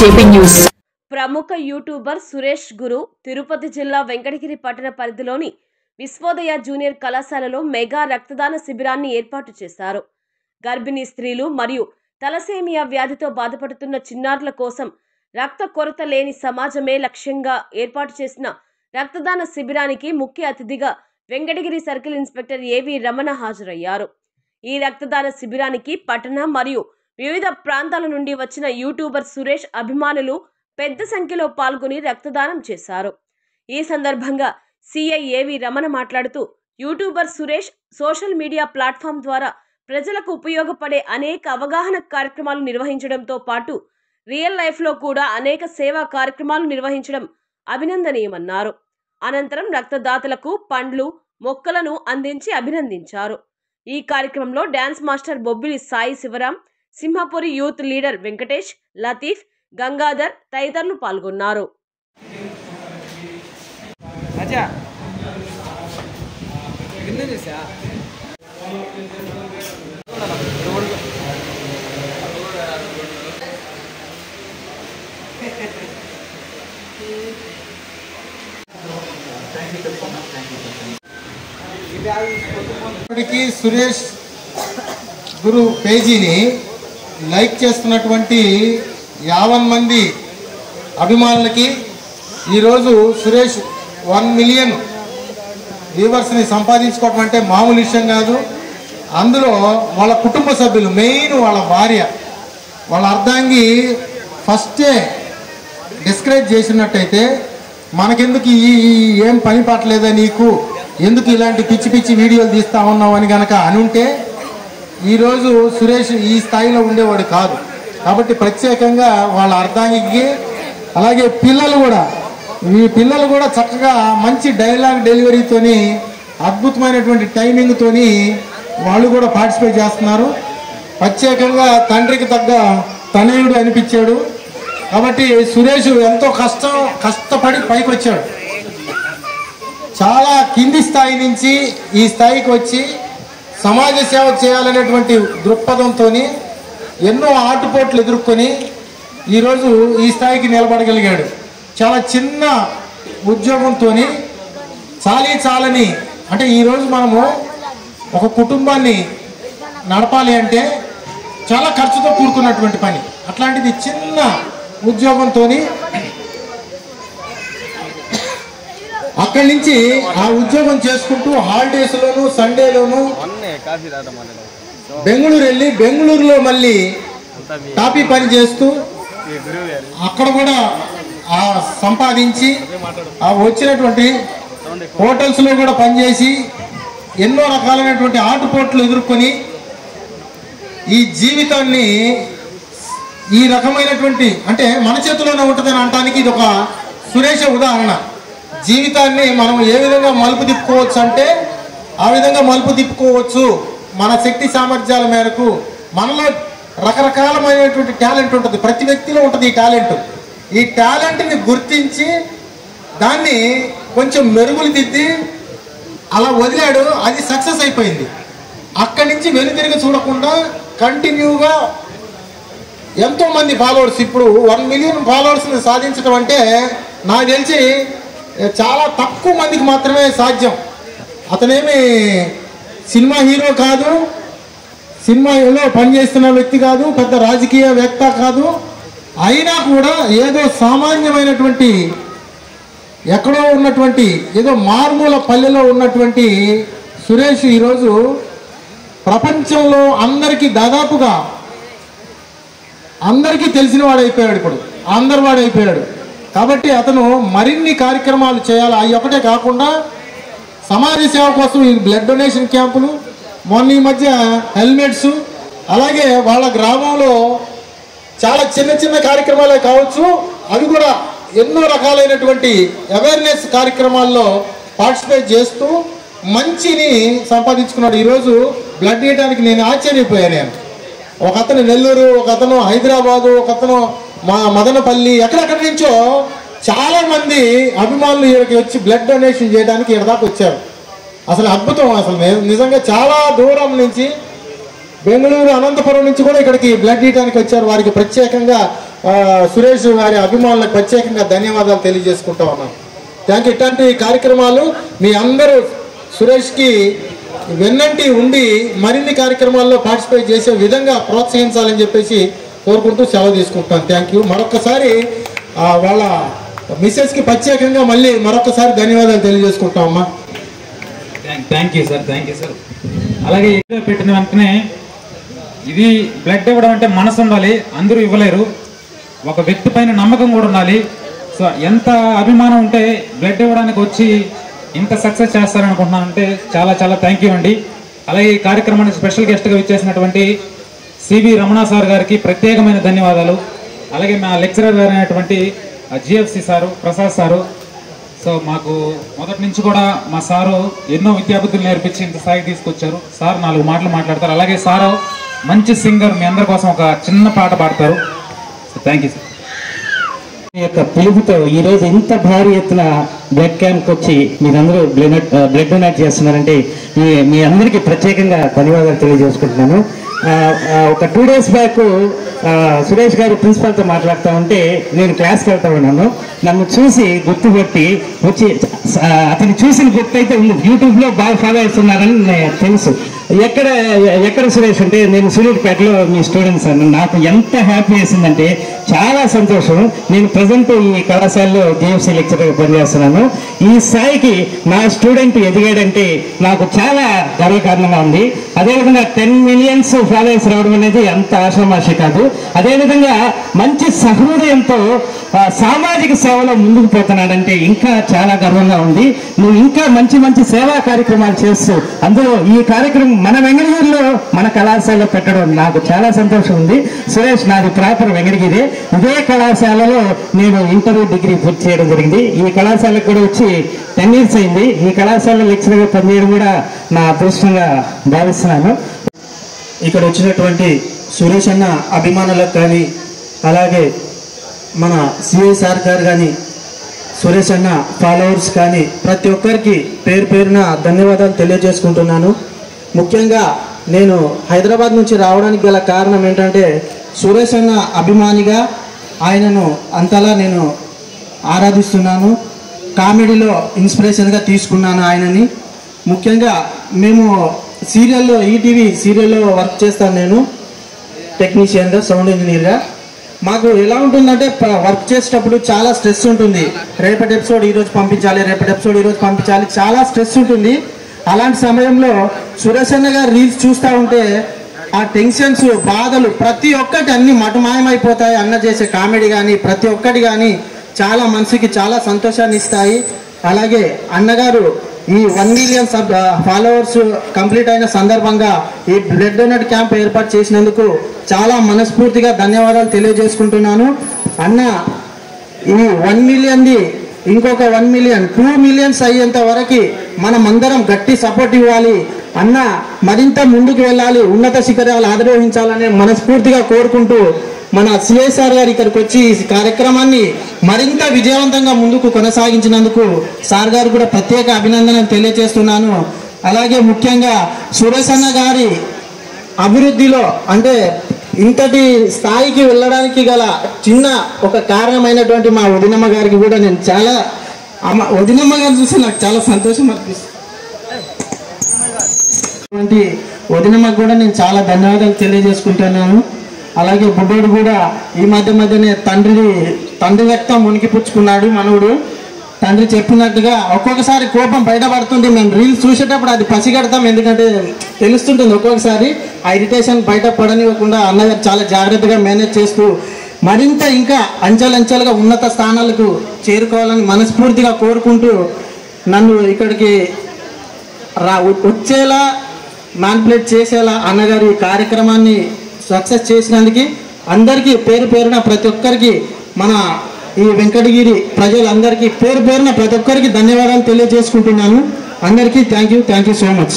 JP news. ప్రముఖ YouTuber Suresh గురు తిరుపతి జిల్లా వెంకటగిరి పట్టణ పరిధిలోని విశ్వోదయ జూనియర్ కళాశాలలో మెగా రక్తదాన శిబిరాన్ని ఏర్పాటు చేశారు. గర్భిణీ స్త్రీలు మరియు తలసేమియా వ్యాధితో బాధపడుతున్న చిన్నారుల కోసం రక్త కొరత లేని సమాజమే లక్ష్యంగా ఏర్పాటు చేసిన రక్తదాన శిబిరానికి ముఖ్య అతిథిగా వెంకటగిరి సర్కిల్ ఇన్స్పెక్టర్ ఏవి రమణ హాజరయ్యారు. ఈ రక్తదాన శిబిరానికి పట్టణ మరియు వివిధ ప్రాంతాల నుండి వచ్చిన యూట్యూబర్ సురేష్ అభిమానులు పెద్ద సంఖ్యలో పాల్గొని రక్తదానం చేశారు. ఈ సందర్భంగా సిఐ ఏవి రమణ మాట్లాడుతూ, YouTuber Suresh social media platform ద్వారా ప్రజలకు ఉపయోగపడే అనేక అవగాహన కార్యక్రమాలు నిర్వహించడంతో పాటు రియల్ లైఫ్లో కూడా అనేక సేవా కార్యక్రమాలు నిర్వహించడం అభినందనీయమన్నారు. అనంతరం రక్తదాతలకు పండ్లు, మొక్కలను అందించి అభినందించారు. ఈ కార్యక్రమంలో dance master Bobbili Sai Sivaram, Simhapuri youth leader Venkatesh, Latif, Gangadhar తదితరులు పాల్గొన్నారు. ఇప్పటికీ సురేష్ గురు పేజీని లైక్ చేస్తున్నటువంటి 50 మంది అభిమానులకి ఈరోజు సురేష్ 1 మిలియన్ వ్యూవర్స్ని సంపాదించుకోవటం అంటే మామూలు విషయం కాదు. అందులో వాళ్ళ కుటుంబ సభ్యులు, మెయిన్ వాళ్ళ భార్య, వాళ్ళ అర్ధాంగి ఫస్టే డిస్కరేజ్ చేసినట్టయితే, మనకెందుకు ఏం పని పట్టలేదా నీకు, ఎందుకు ఇలాంటి పిచ్చి పిచ్చి వీడియోలు తీస్తా ఉన్నావు అని కనుక అనుంటే ఈరోజు సురేష్ ఈ స్థాయిలో ఉండేవాడు కాదు. కాబట్టి ప్రత్యేకంగా వాళ్ళ అర్ధాంగికి, అలాగే పిల్లలు కూడా, ఈ పిల్లలు కూడా చక్కగా మంచి డైలాగ్ డెలివరీతోని, అద్భుతమైనటువంటి టైమింగ్తోని వాళ్ళు కూడా పార్టిసిపేట్ చేస్తున్నారు. ప్రత్యేకంగా తండ్రికి తగ్గ తనయుడు అనిపించాడు. కాబట్టి సురేష్ ఎంతో కష్టపడి పైకి వచ్చాడు. చాలా కింది స్థాయి నుంచి ఈ స్థాయికి వచ్చి సమాజ సేవ చేయాలనేటువంటి దృక్పథంతో ఎన్నో ఆటుపోట్లు ఎదుర్కొని ఈరోజు ఈ స్థాయికి నిలబడగలిగాడు. చాలా చిన్న ఉద్యోగంతో చాలని అంటే ఈరోజు మనము ఒక కుటుంబాన్ని నడపాలి అంటే చాలా ఖర్చుతో కూడుకున్నటువంటి పని. అట్లాంటిది చిన్న ఉద్యోగంతో అక్కడి నుంచి ఆ ఉద్యోగం చేసుకుంటూ హాలిడేస్లోను సండేలోను బెంగళూరు వెళ్ళి బెంగళూరులో మళ్ళీ టాపీ పని చేస్తూ అక్కడ కూడా సంపాదించి ఆ వచ్చినటువంటి హోటల్స్లో కూడా పనిచేసి ఎన్నో రకాలైనటువంటి ఆటుపోట్లు ఎదుర్కొని ఈ జీవితాన్ని ఈ రకమైనటువంటి, అంటే మన చేతిలోనే ఉంటుందని అనడానికి ఇది ఒక సురేష ఉదాహరణ. జీవితాన్ని మనం ఏ విధంగా మలుపు తిప్పుకోవచ్చు అంటే ఆ విధంగా మలుపు తిప్పుకోవచ్చు. మన శక్తి సామర్థ్యాల మేరకు మనలో రకరకాలమైనటువంటి టాలెంట్ ఉంటుంది, ప్రతి వ్యక్తిలో ఉంటుంది ఈ టాలెంట్. ఈ టాలెంట్ని గుర్తించి దాన్ని కొంచెం మెరుగులు దిద్ది అలా వదిలాడు. అది సక్సెస్ అయిపోయింది. అక్కడి నుంచి వెనుతిరిగి చూడకుండా కంటిన్యూగా ఎంతోమంది ఫాలోవర్స్, ఇప్పుడు 1 మిలియన్ ఫాలోవర్స్ని సాధించడం అంటే నాకు తెలిసి చాలా తక్కువ మందికి మాత్రమే సాధ్యం. అతనేమి సినిమా హీరో కాదు, సినిమాలో పనిచేస్తున్న వ్యక్తి కాదు, పెద్ద రాజకీయవేత్త కాదు. అయినా కూడా ఏదో సామాన్యమైనటువంటి ఎక్కడో ఉన్నటువంటి ఏదో మారుమూల పల్లెలో ఉన్నటువంటి సురేష్ ఈరోజు ప్రపంచంలో దాదాపుగా అందరికీ తెలిసిన వాడైపోయాడు. ఇప్పుడు అందరి వాడైపోయాడు. కాబట్టి అతను మరిన్ని కార్యక్రమాలు చేయాలి. అవి ఒకటే కాకుండా సమాజ సేవ కోసం ఈ బ్లడ్ డొనేషన్ క్యాంపులు, మొన్న ఈ మధ్య హెల్మెట్స్, అలాగే వాళ్ళ గ్రామంలో చాలా చిన్న కార్యక్రమాలే కావచ్చు, అవి కూడా ఎన్నో రకాలైనటువంటి అవేర్నెస్ కార్యక్రమాల్లో పార్టిసిపేట్ చేస్తూ మంచిని సంపాదించుకున్నాడు. ఈరోజు బ్లడ్ ఇవ్వడానికి నేను ఆశ్చర్యపోయాను. ఒక అతను నెల్లూరు, ఒక అతను హైదరాబాదు, ఒక అతను మదనపల్లి, ఎక్కడెక్కడి నుంచో చాలా మంది అభిమానులు ఇక్కడికి వచ్చి బ్లడ్ డొనేషన్ చేయడానికి ఇక్కడ దాకా వచ్చారు. అసలు అద్భుతం. అసలు నిజంగా చాలా దూరం నుంచి బెంగళూరు, అనంతపురం నుంచి కూడా ఇక్కడికి బ్లడ్ ఇవ్వడానికి వచ్చారు. వారికి ప్రత్యేకంగా సురేష్ గారి అభిమానులకు ప్రత్యేకంగా ధన్యవాదాలు తెలియజేసుకుంటా ఉన్నాను. Thank you. ఇట్లాంటి కార్యక్రమాలు మీ అందరూ సురేష్కి వెన్నంటి ఉండి మరిన్ని కార్యక్రమాల్లో పార్టిసిపేట్ చేసే విధంగా ప్రోత్సహించాలని చెప్పేసి కోరుకుంటూ సెలవు తీసుకుంటాను. Thank you. మరొకసారి వాళ్ళ మిస్సెస్కి ప్రత్యేకంగా మళ్ళీ మరొకసారి ధన్యవాదాలు తెలియజేసుకుంటామమ్మా. Thank you sir, thank you sir. అలాగే ఇక్కడ పెట్టిన వెంటనే ఇది బ్లడ్ ఇవ్వడం అంటే మనసు ఉండాలి, అందరూ ఇవ్వలేరు. ఒక వ్యక్తి పైన నమ్మకం కూడా ఉండాలి. సో ఎంత అభిమానం ఉంటే బ్లడ్ ఇవ్వడానికి వచ్చి ఇంత సక్సెస్ చేస్తారనుకుంటున్నానంటే చాలా చాలా థ్యాంక్ యూ అండి. అలాగే ఈ కార్యక్రమానికి స్పెషల్ గెస్ట్గా విచ్చేసినటువంటి సివి రమణ సార్ గారికి ప్రత్యేకమైన ధన్యవాదాలు. అలాగే మా లెక్చరర్ గారు అయినటువంటి GFC sir, Prasad sir. So మాకు మొదటి నుంచి కూడా మా సారు ఎన్నో విద్యాబుద్ధులు నేర్పించి ఇంత స్థాయికి తీసుకొచ్చారు. సార్ 4 మాటలు మాట్లాడతారు. అలాగే సారు మంచి సింగర్, మీ అందరి కోసం ఒక చిన్న పాట పాడతారు. So thank you sir. మీ యొక్క పిలుపుతో ఈరోజు ఇంత భారీ ఎత్తున బ్లడ్ క్యాంప్కి వచ్చి మీరందరూ బ్లడ్ డొనేట్ చేస్తున్నారంటే మీ అందరికీ ప్రత్యేకంగా ధన్యవాదాలు తెలియజేసుకుంటున్నాను. ఒక 2 days బ్యాక్ సురేష్ గారు ప్రిన్సిపల్తో మాట్లాడుతూ ఉంటే నేను క్లాస్కి వెళ్తా ఉన్నాను. నన్ను చూసి గుర్తుపెట్టి వచ్చి అతను చూసిన గుర్తు అయితే ఉంది, యూట్యూబ్లో బాగా ఫాలో అవుతున్నారని తెలుసు. ఎక్కడ సురేష్ అంటే నేను సూర్యాపేటలో మీ స్టూడెంట్స్ అన్న. నాకు ఎంత హ్యాపీ వేసిందంటే చాలా సంతోషం. నేను ప్రజెంట్ ఈ కళాశాలలో జేఎఫ్సీ లెక్చరర్గా పనిచేస్తున్నాను. ఈ స్థాయికి నా స్టూడెంట్ ఎదిగాడంటే నాకు చాలా గర్వకారణంగా ఉంది. అదేవిధంగా 10 million ఫాలోవర్స్ రావడం అనేది అంత ఆషామాషి కాదు. అదేవిధంగా మంచి సహృదయంతో సామాజిక సేవలో ముందుకు పోతున్నాడంటే ఇంకా చాలా గర్వంగా ఉంది. నువ్వు ఇంకా మంచి మంచి సేవా కార్యక్రమాలు చేస్తూ అందులో ఈ కార్యక్రమం మన వెంకటగిరిలో మన కళాశాలలో పెట్టడం నాకు చాలా సంతోషం ఉంది. సురేష్ నాది ప్రాపర్ వెంకటగిరి. ఇదే కళాశాలలో నేను ఇంటర్, డిగ్రీ పూర్తి చేయడం జరిగింది. ఈ కళాశాలకు కూడా వచ్చి 10 years అయింది. ఈ కళాశాలలో లెక్చరర్గా పనిచేయడం కూడా నా అదృష్టంగా భావిస్తున్నాను. ఇక్కడ వచ్చినటువంటి సురేష్ అన్న అభిమానులకు కానీ, అలాగే మన సిఐసార్ గారు కానీ, సురేష్ అన్న ఫాలోవర్స్ కానీ ప్రతి ఒక్కరికి పేరు పేరున ధన్యవాదాలు తెలియజేసుకుంటున్నాను. ముఖ్యంగా నేను హైదరాబాద్ నుంచి రావడానికి గల కారణం ఏంటంటే సురేష్ అన్న అభిమానిగా ఆయనను అంతలా నేను ఆరాధిస్తున్నాను. కామెడీలో ఇన్స్పిరేషన్గా తీసుకున్నాను ఆయనని. ముఖ్యంగా మేము సీరియల్లో, ఈటీవీ సీరియల్లో వర్క్ చేస్తాను. నేను టెక్నీషియన్గా, సౌండ్ ఇంజనీర్గా. మాకు ఎలా ఉంటుందంటే వర్క్ చేసేటప్పుడు చాలా స్ట్రెస్ ఉంటుంది. రేపటి ఎపిసోడ్ ఈరోజు పంపించాలి, రేపటి ఎపిసోడ్ ఈరోజు పంపించాలి, చాలా స్ట్రెస్ ఉంటుంది. అలాంటి సమయంలో సురేష్ అన్న గారు రీల్స్ చూస్తూ ఉంటే ఆ టెన్షన్స్, బాధలు ప్రతి ఒక్కటి అన్ని మటుమాయమైపోతాయి. అన్న చేసే కామెడీ కానీ ప్రతి ఒక్కటి కానీ చాలా మనసుకి చాలా సంతోషాన్ని ఇస్తాయి. అలాగే అన్నగారు ఈ 1 million ఫాలోవర్స్ కంప్లీట్ అయిన సందర్భంగా ఈ బ్లడ్ డొనేట్ క్యాంప్ ఏర్పాటు చేసినందుకు చాలా మనస్ఫూర్తిగా ధన్యవాదాలు తెలియజేసుకుంటున్నాను. అన్న ఈ 1 millionది ఇంకొక 1 million, 2 millions అయ్యేంత వరకు మనం అందరం గట్టి సపోర్ట్ ఇవ్వాలి. అన్న మరింత ముందుకు వెళ్ళాలి, ఉన్నత శిఖరాలు ఆధిరోహించాలని మనస్ఫూర్తిగా కోరుకుంటూ మన సిఐసార్ గారు ఇక్కడికి వచ్చి ఈ కార్యక్రమాన్ని మరింత విజయవంతంగా ముందుకు కొనసాగించినందుకు సార్ గారు కూడా ప్రత్యేక అభినందనలు తెలియజేస్తున్నాను. అలాగే ముఖ్యంగా సురేష్ అన్న గారి అభివృద్ధిలో అంటే ఇంతటి స్థాయికి వెళ్ళడానికి గల చిన్న ఒక కారణమైనటువంటి మా వదినమ్మ గారికి కూడా నేను చాలా వదినమ్మ గారు చూసి నాకు చాలా సంతోషం అనిపిస్తుంది. వదినమ్మకు కూడా నేను చాలా ధన్యవాదాలు తెలియజేసుకుంటున్నాను. అలాగే బుడ్డోడు కూడా ఈ మధ్యనే తండ్రి వ్యక్తం మునిగిపుచ్చుకున్నాడు మనవుడు. తండ్రి చెప్పినట్టుగా ఒక్కొక్కసారి కోపం బయటపడుతుంది. మేము రీల్స్ చూసేటప్పుడు అది పసిగడతాం, ఎందుకంటే తెలుస్తుంటుంది ఒక్కొక్కసారి. ఆ ఇరిటేషన్ బయట పడనివ్వకుండా అన్నగారు చాలా జాగ్రత్తగా మేనేజ్ చేస్తూ మరింత ఇంకా అంచెలంచెలుగా ఉన్నత స్థానాలకు చేరుకోవాలని మనస్ఫూర్తిగా కోరుకుంటూ నన్ను ఇక్కడికి వచ్చేలా మ్యానిపులేట్ చేసేలా అన్నగారు ఈ కార్యక్రమాన్ని సక్సెస్ చేసినందుకు అందరికీ పేరు పేరున ప్రతి ఒక్కరికి మన ఈ వెంకటగిరి ప్రజలందరికీ పేరు పేరున ప్రతి ఒక్కరికి ధన్యవాదాలు తెలియజేసుకుంటున్నాను. అందరికీ thank you so much.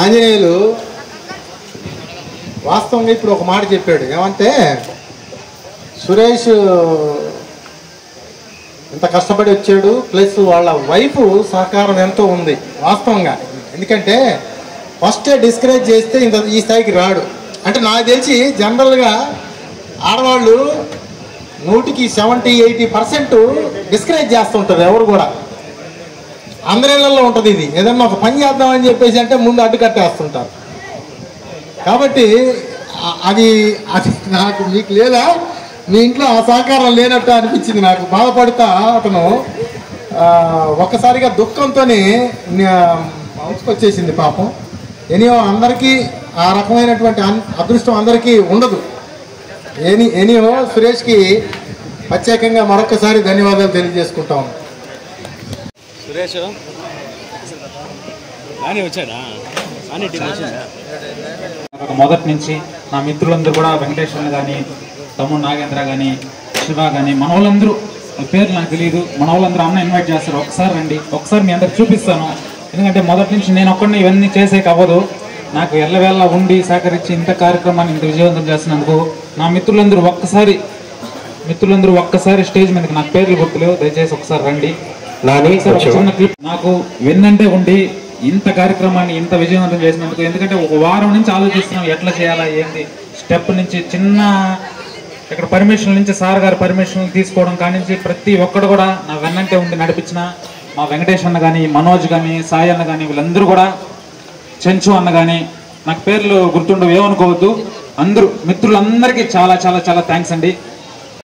Anjaneyulu వాస్తవంగా ఇప్పుడు ఒక మాట చెప్పాడు. ఏమంటే సురేష్ ఎంత కష్టపడి వచ్చాడు, ప్లస్ వాళ్ళ వైఫ్ సహకారం ఎంతో ఉంది వాస్తవంగా. ఎందుకంటే ఫస్ట్ డిస్కరేజ్ చేస్తే ఈ స్థాయికి రాడు. అంటే నాకు తెలిసి జనరల్గా ఆడవాళ్ళు 100కి 70-80% డిస్కరేజ్ చేస్తుంటారు. ఎవరు కూడా అందరిళ్లలో ఉంటుంది ఇది. ఏదన్నా ఒక పని చేద్దామని చెప్పేసి అంటే ముందు అడ్డు కట్టేస్తుంటారు. కాబట్టి అది అది నాకు మీకు లేదా మీ ఇంట్లో ఆ సహకారం లేనట్టు అనిపించింది. నాకు బాధపడతా అతను ఒక్కసారిగా దుఃఖంతోనే వచ్చేసింది పాపం. ఎనియో అందరికీ ఆ రకమైనటువంటి అదృష్టం అందరికీ ఉండదు. ఎనియో సురేష్కి ప్రత్యేకంగా మరొకసారి ధన్యవాదాలు తెలియజేసుకుంటాం. సురేష్ నాని వచ్చాడా? నాని టీం వచ్చిందా? మొదటి నుంచి నా మిత్రులందరూ కూడా వెంకటేశ్వర్లు కానీ, తమ్ముడు నాగేంద్ర కానీ, శివ కానీ, మన వాళ్ళందరూ పేర్లు నాకు తెలియదు. మన వాళ్ళందరూ అన్న ఇన్వైట్ చేస్తారు, ఒకసారి రండి, ఒకసారి మీ అందరికి చూపిస్తాను. ఎందుకంటే మొదటి నుంచి నేను ఒక్కడిని ఇవన్నీ చేసేకి అవ్వదు. నాకు ఎల్లవేళ ఉండి సహకరించి ఇంత కార్యక్రమాన్ని ఇంత విజయవంతం చేస్తున్నందుకు నా మిత్రులందరూ ఒక్కసారి స్టేజ్ మీదకి, నాకు పేర్లు గుర్తులేవు, దయచేసి ఒకసారి రండి. చిన్న క్లిప్. నాకు వెన్నంటే ఉండి ఇంత కార్యక్రమాన్ని ఇంత విజయవంతం చేసినందుకు, ఎందుకంటే ఒక వారం నుంచి ఆలోచిస్తున్నాం ఎట్లా చేయాలా ఏంటి స్టెప్ నుంచి, చిన్న ఇక్కడ పర్మిషన్ నుంచి సార్ గారి పర్మిషన్ తీసుకోవడం కానించి ప్రతి ఒక్కడు కూడా నా వెన్నంటే ఉండి నడిపించిన మా వెంకటేష్ అన్న కానీ, మనోజ్ కానీ, సాయి అన్న కానీ, వీళ్ళందరూ కూడా, చెంచు అన్న కానీ, నాకు పేర్లు గుర్తుండవు, ఏమనుకోవద్దు. అందరూ మిత్రులందరికీ చాలా చాలా చాలా థ్యాంక్స్ అండి.